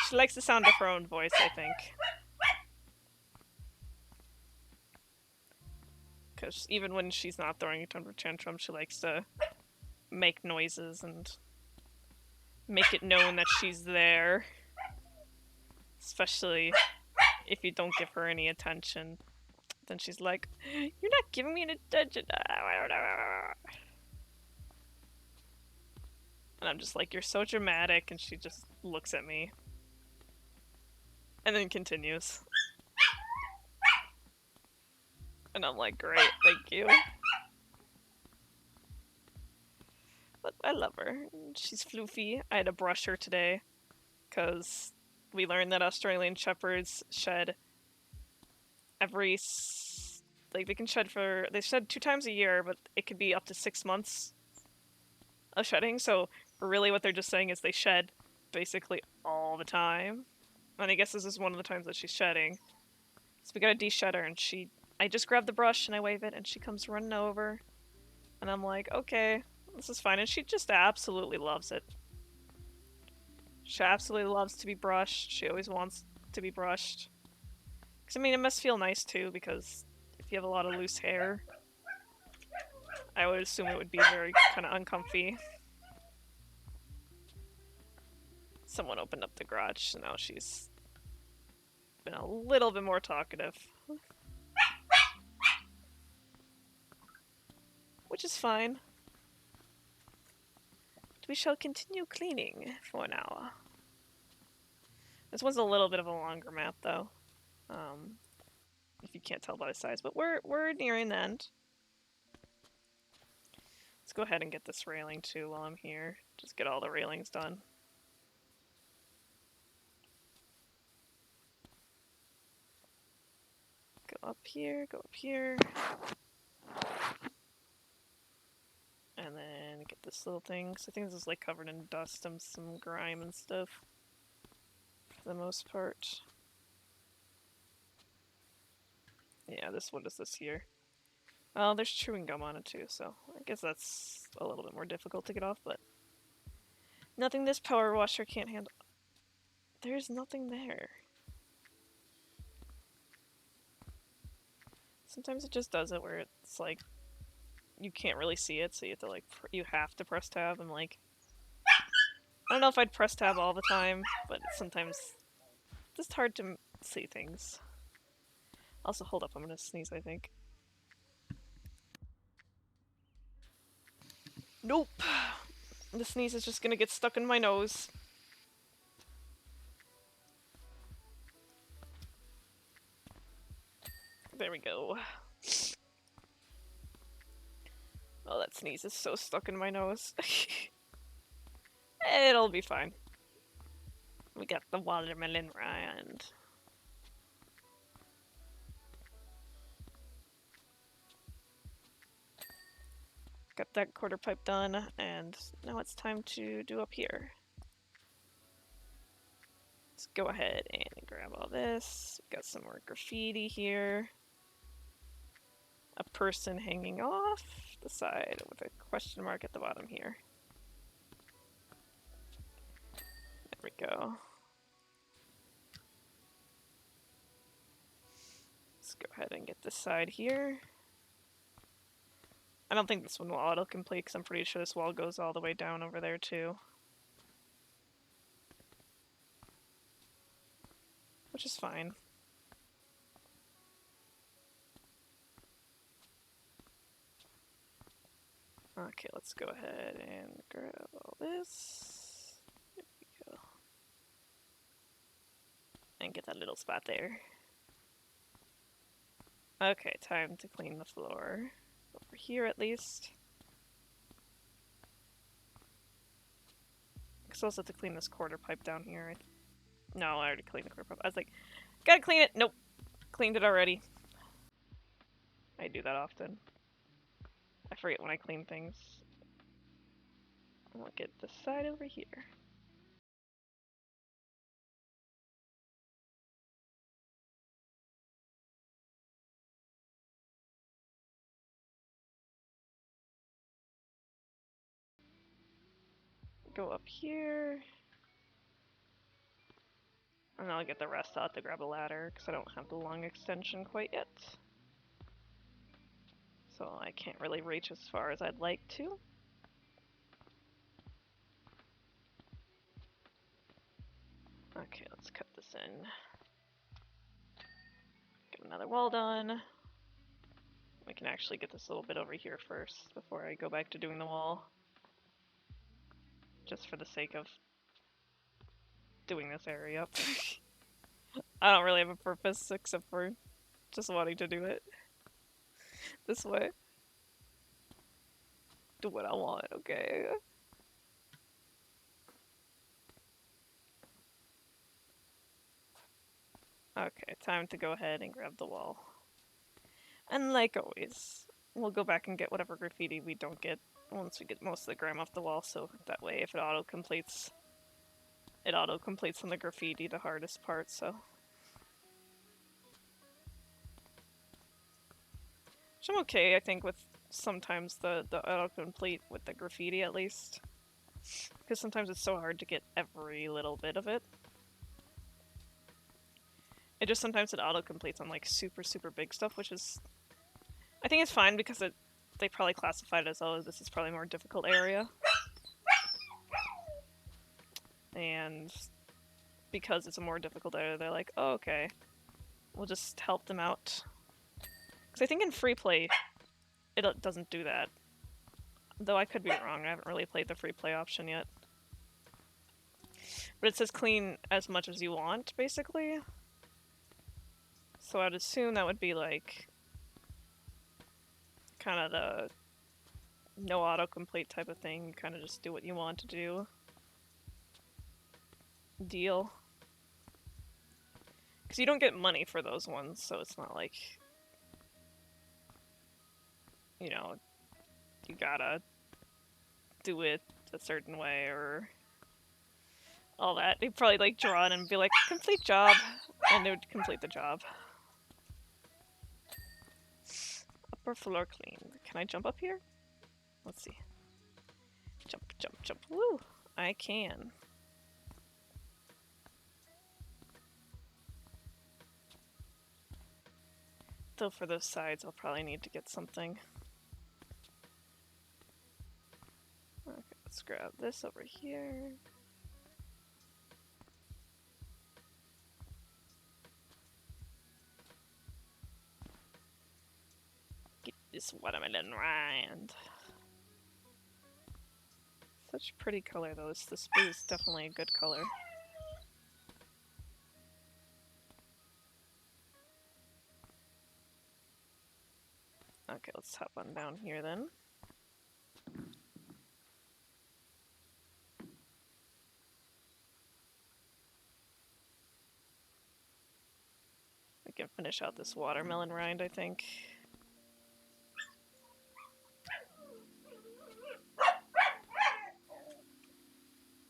A: She likes the sound of her own voice, I think. Because even when she's not throwing a temper tantrum, she likes to make noises and make it known that she's there. Especially if you don't give her any attention. Then she's like, you're not giving me any attention. And I'm just like, you're so dramatic. And she just looks at me. And then continues. And I'm like, great, thank you. But I love her. She's floofy. I had to brush her today. Because we learned that Australian Shepherds shed every... Like, they shed 2 times a year, but it could be up to 6 months of shedding. So, really what they're just saying is they shed basically all the time. And I guess this is one of the times that she's shedding. So we gotta de-shed her, and I just grab the brush and I wave it, and she comes running over. And I'm like, okay, this is fine. And she just absolutely loves it. She absolutely loves to be brushed. She always wants to be brushed. Because, I mean, it must feel nice, too, because if you have a lot of loose hair, I would assume it would be very kind of uncomfy. Someone opened up the garage, so now she's been a little bit more talkative. Which is fine. We shall continue cleaning for an hour. This one's a little bit of a longer map, though. If you can't tell by the size, but we're nearing the end. Let's go ahead and get this railing too while I'm here. Just get all the railings done. Go up here, go up here. And then get this little thing. So I think this is like covered in dust and some grime and stuff. For the most part. Yeah, what is this here? Well, there's chewing gum on it too, so I guess that's a little bit more difficult to get off, but nothing this power washer can't handle. There's nothing there. Sometimes it just does it where it's like you can't really see it, so you have to you have to press tab. And like, I don't know if I'd press tab all the time, but sometimes it's just hard to see things. Also, hold up, I'm gonna sneeze, I think. Nope. The sneeze is just gonna get stuck in my nose. There we go. Oh, that sneeze is so stuck in my nose. It'll be fine. We got the watermelon rind. Got that quarter pipe done, and now it's time to do up here. Let's go ahead and grab all this. Got some more graffiti here. A person hanging off the side with a question mark at the bottom here. There we go. Let's go ahead and get this side here. I don't think this one will auto-complete because I'm pretty sure this wall goes all the way down over there too. Which is fine. Okay, let's go ahead and grab all this. There we go. And get that little spot there. Okay, time to clean the floor. Over here at least. Because I also have to clean this quarter pipe down here. No, I already cleaned the quarter pipe. I was like, gotta clean it! Nope. Cleaned it already. I do that often. I forget when I clean things. I'll get this side over here. Go up here. And I'll get the rest out to grab a ladder, because I don't have the long extension quite yet. So I can't really reach as far as I'd like to. Okay, let's cut this in. Get another wall done. We can actually get this little bit over here first before I go back to doing the wall. Just for the sake of doing this area. I don't really have a purpose except for just wanting to do it this way. Do what I want, okay? Okay, time to go ahead and grab the wall. And like always, we'll go back and get whatever graffiti we don't get once we get most of the grime off the wall, so that way if it auto-completes on the graffiti, the hardest part, so. Which I'm okay, I think, with sometimes the auto-complete with the graffiti at least. Because sometimes it's so hard to get every little bit of it. It just sometimes it auto-completes on like super big stuff, which is... I think it's fine because they probably classified it as, oh, this is probably a more difficult area. And because it's a more difficult area, they're like, oh, okay, we'll just help them out. Because I think in free play, it doesn't do that. Though I could be wrong, I haven't really played the free play option yet. But it says clean as much as you want, basically. So I'd assume that would be like kind of the no autocomplete type of thing. Kind of just do what you want to do. Deal. Because you don't get money for those ones, so it's not like, you know, you gotta do it a certain way or all that. They'd probably like draw it and be like, complete job, and they would complete the job. Upper floor clean. Can I jump up here? Let's see. Jump. Woo! I can. Though for those sides, I'll probably need to get something. Okay, let's grab this over here. Get this watermelon rind. Such a pretty color though. This blue is definitely a good color. Okay, let's hop on down here then. We can finish out this watermelon rind, I think.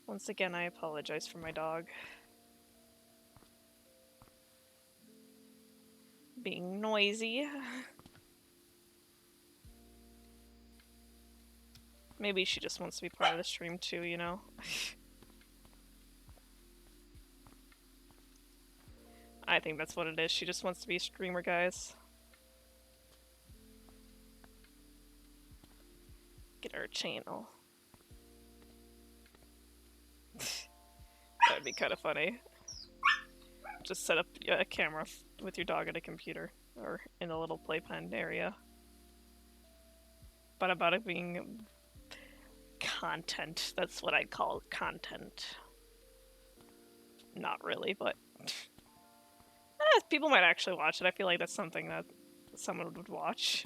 A: Once again, I apologize for my dog being noisy. Maybe she just wants to be part of the stream too, you know? I think that's what it is. She just wants to be a streamer, guys. Get her channel. That'd be kind of funny. Just set up a camera with your dog at a computer or in a little playpen area. But about it being content, that's what I call content. Not really, but People might actually watch it. I feel like that's something that someone would watch.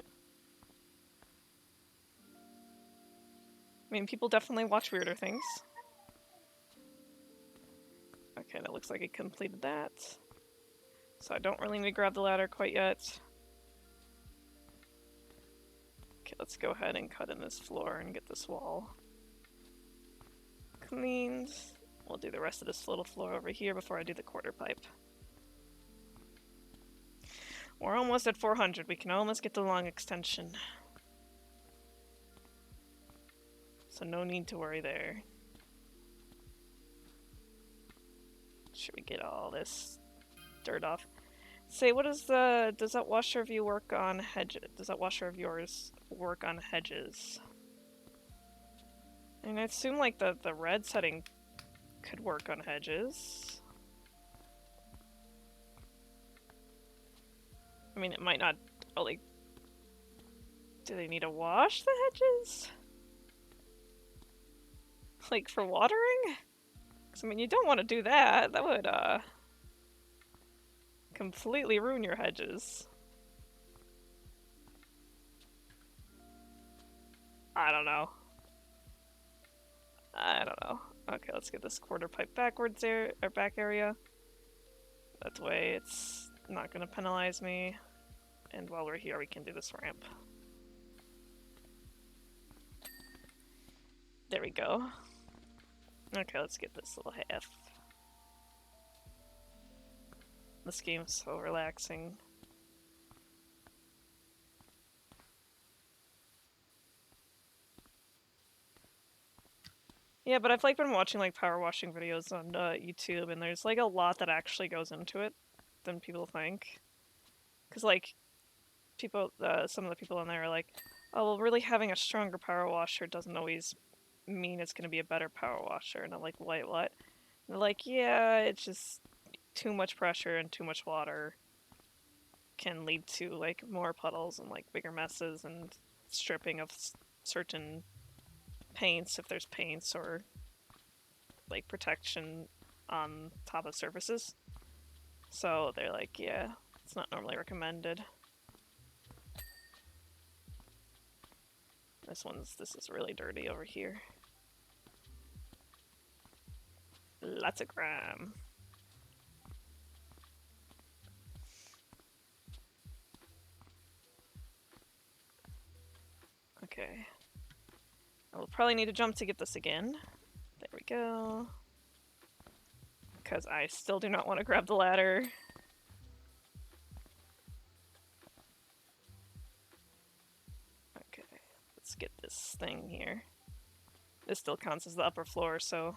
A: I mean, people definitely watch weirder things. Okay, that looks like it completed that. So I don't really need to grab the ladder quite yet. Okay, let's go ahead and cut in this floor and get this wall cleaned. We'll do the rest of this little floor over here before I do the quarter pipe. We're almost at 400. We can almost get the long extension. So no need to worry there. Should we get all this dirt off? Say, what is the... Does that washer of you work on hedges? Does that washer of yours work on hedges? I mean, I assume, like, the red setting could work on hedges. I mean, it might not... Oh, like... Do they need to wash the hedges? Like, for watering? Because, I mean, you don't want to do that. That would, completely ruin your hedges. I don't know. Okay, let's get this quarter pipe backwards there, or back area. That way it's not gonna penalize me. And while we're here, we can do this ramp. There we go. Okay, let's get this little half. This game's so relaxing. Yeah, but I've like been watching like power washing videos on YouTube, and there's like a lot that actually goes into it than people think. Cause like people, some of the people in there are like, oh well, really having a stronger power washer doesn't always mean it's gonna be a better power washer, and I'm like, wait, what? And they're like, yeah, it's just too much pressure and too much water can lead to like more puddles and like bigger messes and stripping of certain paints if there's paints or like protection on top of surfaces. So they're like, yeah, it's not normally recommended. This is really dirty over here. Lots of grime. Okay. I will probably need to jump to get this again. There we go. Because I still do not want to grab the ladder. Okay, let's get this thing here. This still counts as the upper floor, so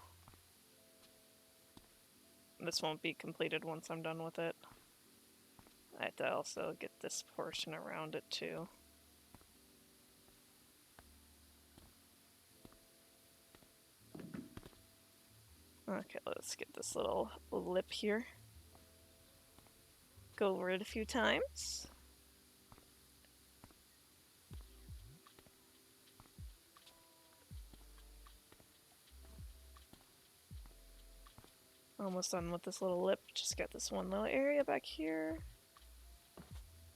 A: this won't be completed once I'm done with it. I have to also get this portion around it too. Okay, let's get this little lip here. Go over it a few times. Almost done with this little lip. Just got this one little area back here,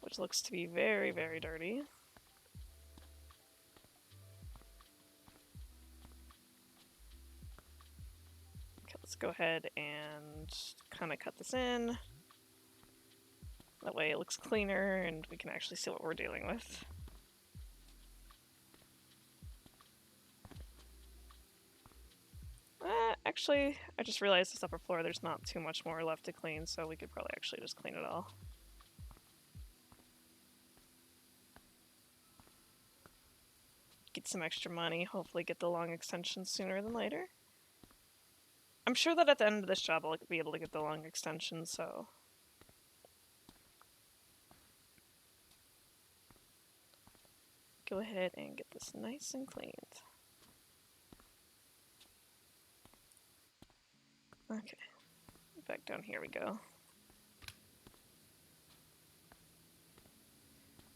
A: which looks to be very, very dirty. Okay, let's go ahead and kind of cut this in. That way it looks cleaner and we can actually see what we're dealing with. Actually, I just realized this upper floor, there's not too much more left to clean, so we could probably actually just clean it all. Get some extra money, hopefully get the long extension sooner than later. I'm sure that at the end of this job I'll be able to get the long extension, so... Go ahead and get this nice and cleaned. Okay, back down here we go.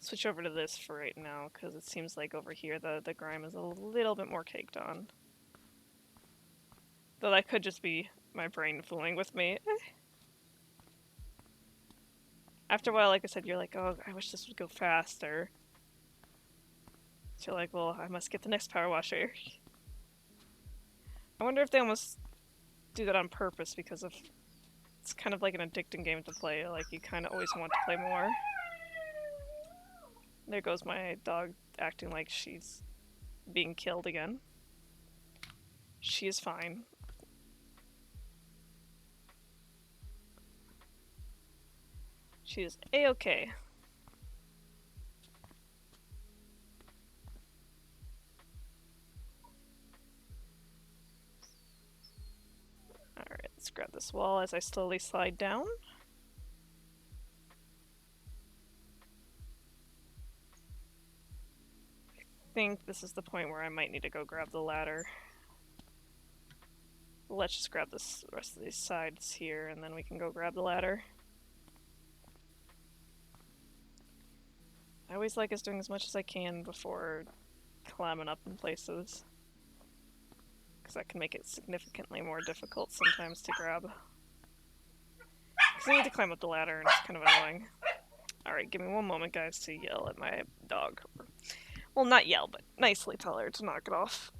A: Switch over to this for right now, because it seems like over here the grime is a little bit more caked on. Though that could just be my brain fooling with me. After a while, like I said, you're like, oh, I wish this would go faster. So you're like, well, I must get the next power washer. I wonder if they almost do that on purpose because of it's kind of like an addicting game to play. Like you kind of always want to play more. There goes my dog acting like she's being killed again. She is fine. She is a-okay. Alright, let's grab this wall as I slowly slide down. I think this is the point where I might need to go grab the ladder. Let's just grab this rest of these sides here and then we can go grab the ladder. I always like us doing as much as I can before climbing up in places. Because that can make it significantly more difficult sometimes to grab. Because I need to climb up the ladder and it's kind of annoying. Alright, give me one moment, guys, to yell at my dog. Well, not yell, but nicely tell her to knock it off.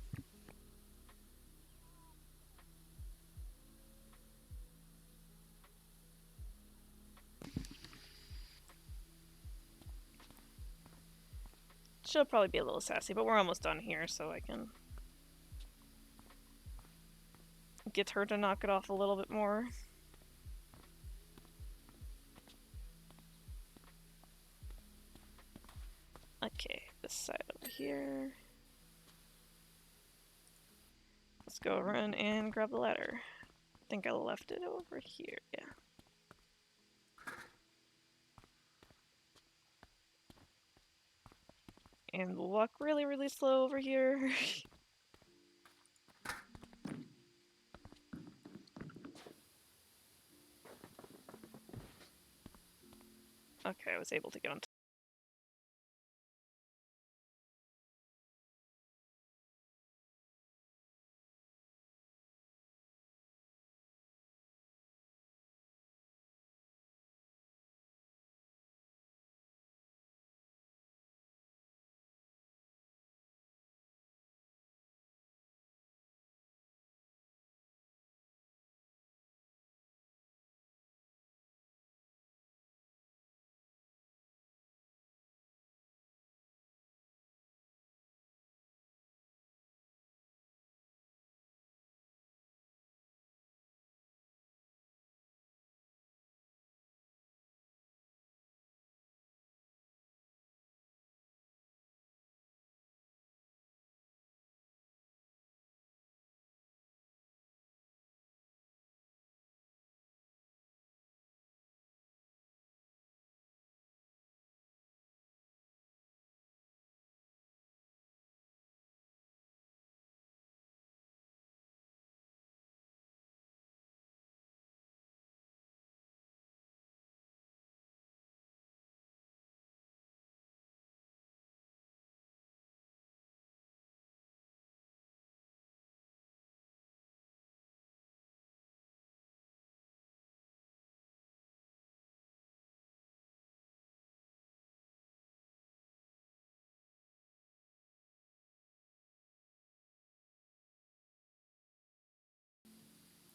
A: She'll probably be a little sassy, but we're almost done here, so I can get her to knock it off a little bit more. Okay, this side over here. Let's go run and grab the ladder. I think I left it over here, yeah. And we'll walk really, really slow over here. Okay, I was able to get on top.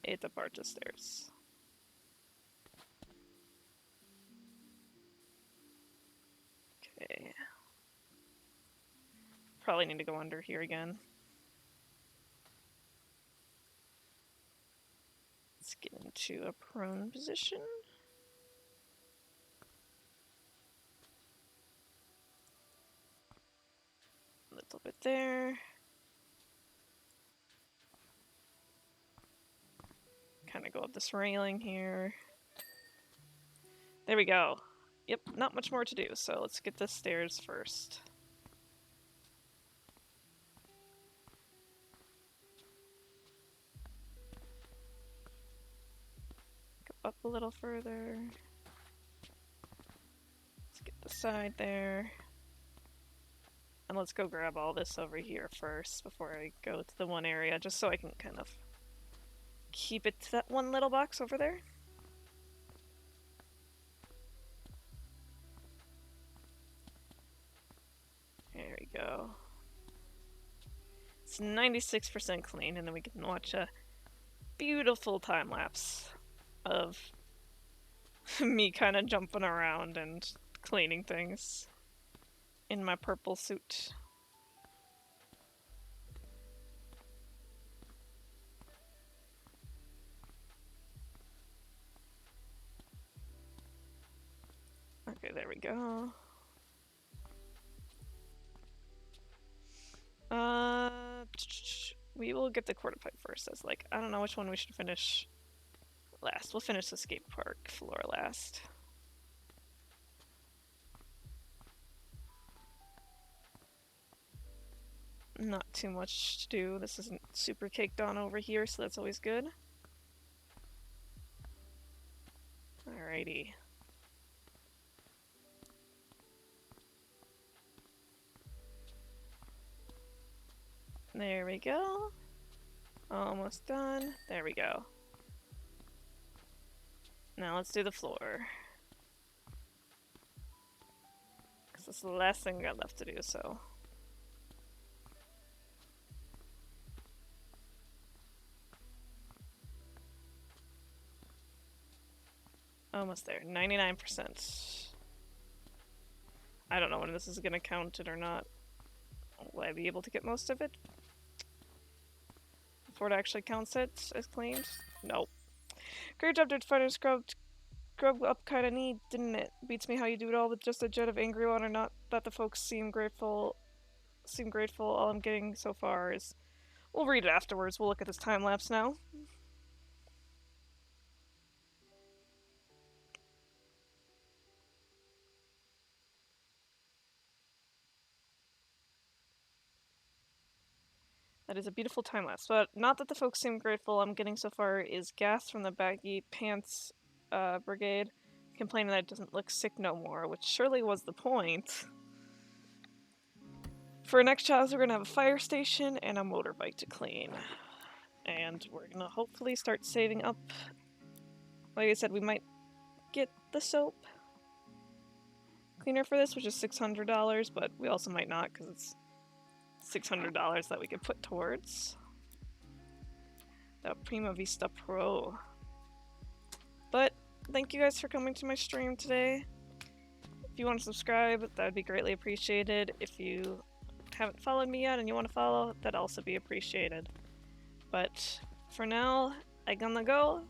A: Ate the part of stairs. Okay. Probably need to go under here again. Let's get into a prone position. A little bit there. Kind of go up this railing here. There we go. Yep, not much more to do, so let's get the stairs first. Go up a little further. Let's get the side there. And let's go grab all this over here first before I go to the one area, just so I can kind of keep it to that one little box over there. It's 96% clean, and then we can watch a beautiful time lapse of me kind of jumping around and cleaning things in my purple suit. Okay, there we go. We will get the quarter pipe first. As like, I don't know which one we should finish last. We'll finish the skate park floor last. Not too much to do. This isn't super caked on over here, so that's always good. Alrighty. There we go. Almost done. There we go. Now let's do the floor. Because that's the last thing we got left to do, so. Almost there. 99%. I don't know when this is going to count it or not. Will I be able to get most of it? Before it actually counts it as cleaned? Nope. Great job, dude. Fighter scrubbed up kinda neat, didn't it? Beats me how you do it all with just a jet of angry water. Not that the folks seem grateful. All I'm getting so far is... We'll read it afterwards. We'll look at this time lapse now. That is a beautiful time lapse, but not that the folks seem grateful. I'm getting so far is gas from the baggy pants brigade, complaining that it doesn't look sick no more, which surely was the point. For our next jobs, we're gonna have a fire station and a motorbike to clean, and we're gonna hopefully start saving up. Like I said, we might get the soap cleaner for this, which is $600, but we also might not because it's $600 that we could put towards that Prima Vista Pro. But thank you guys for coming to my stream today. If you want to subscribe, that would be greatly appreciated. If you haven't followed me yet and you want to follow, that'd also be appreciated. But for now, I gonna go.